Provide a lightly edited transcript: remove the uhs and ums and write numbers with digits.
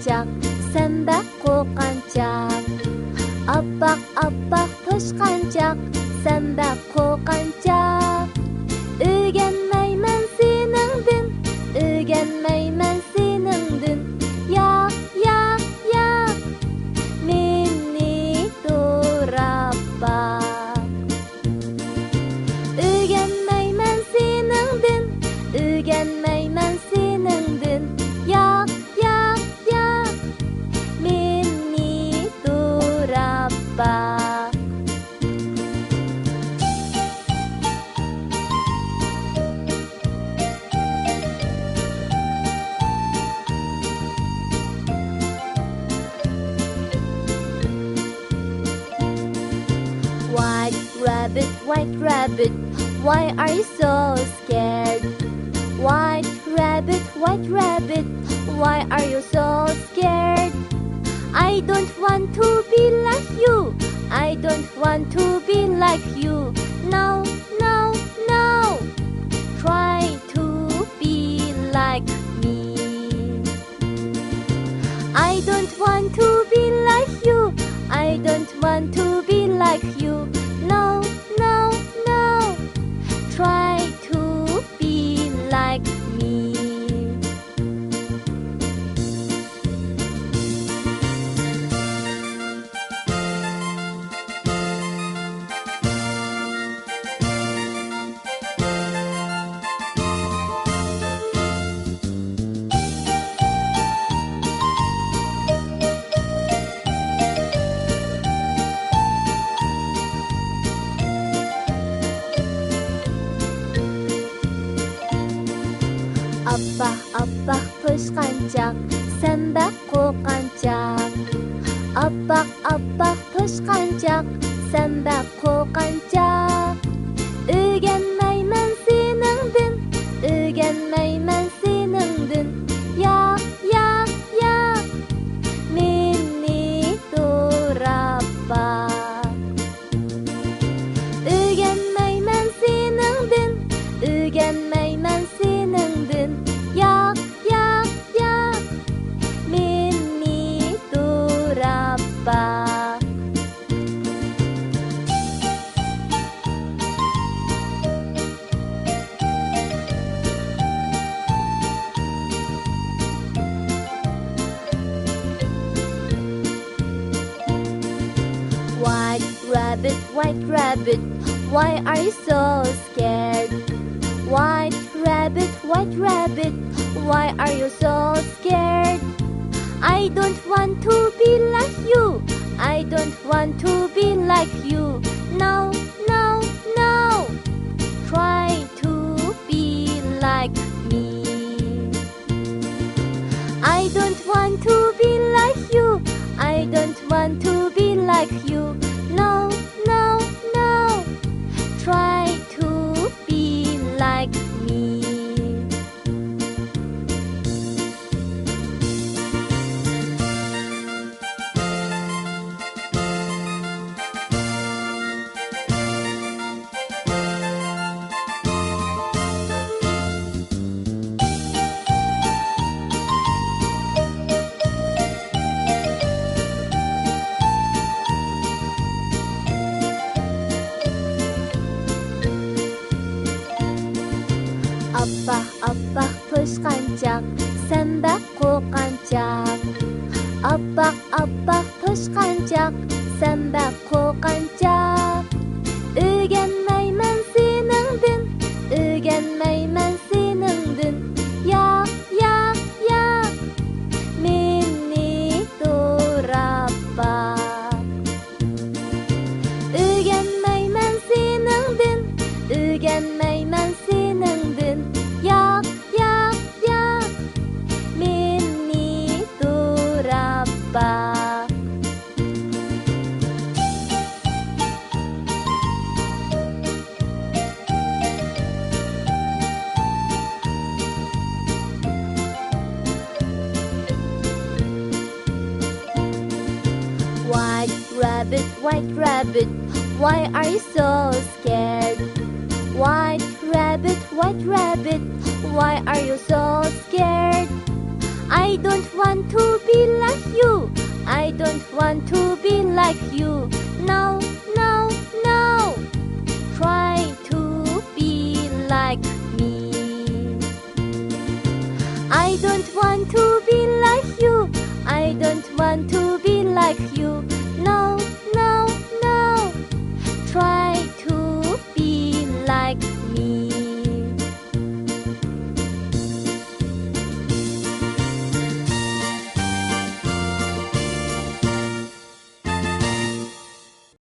toshqanchaq, senda qo'rqanchaq. Appaq, appaq toshqanchaq, senda qo'rqanchaq. O'rganmayman seningdin, o'rganmayman seningdin. Yo'q, yo'q, yo'q, meni so'rab baq. O'rganmayman seningdin, o'rganmayman seningdin. Yo'q, yo'q, yo'q, meni so'rab baq. White rabbit, why are you so scared? White rabbit, why are you so scared? I don't want to be like you. I don't want to be like you. No, no, no. Try to be like me. I don't want to be like you. I don't want to be like you. No, no, no. Try to be like me. Appaq toshqanchaq, senda qo'rqanchaq. Appaq, appaq toshqanchaq, senda qo'rqanchaq. O'rganmayman seningdin, o'rganmayman seningdin. Yo'q, yo'q, yo'q, meni so'rab baq. O'rganmayman seningdin, o'rganmayman seningdin. Yo'q, yo'q, yo'q, meni so'rab baq. White rabbit, why are you so scared? White rabbit, why are you so scared? I don't want to be like you. I don't want to be like you. No, no, no. Try to be like me. I don't want to be like you. I don't want to be like you. No, no, no. Try to be like me. Appaq toshqanchaq, senda qo'rqanchaq. Appaq, appaq toshqanchaq, senda qo'rqanchaq. O'rganmayman seningdin, o'rganmayman seningdin. Yo'q, yo'q, yo'q, meni so'rab baq. O'rganmayman seningdin, o'rganmayman seningdin. Yo'q, yo'q, yo'q, meni so'rab baq. White rabbit, why are you so scared? White rabbit, why are you so scared? I don't want to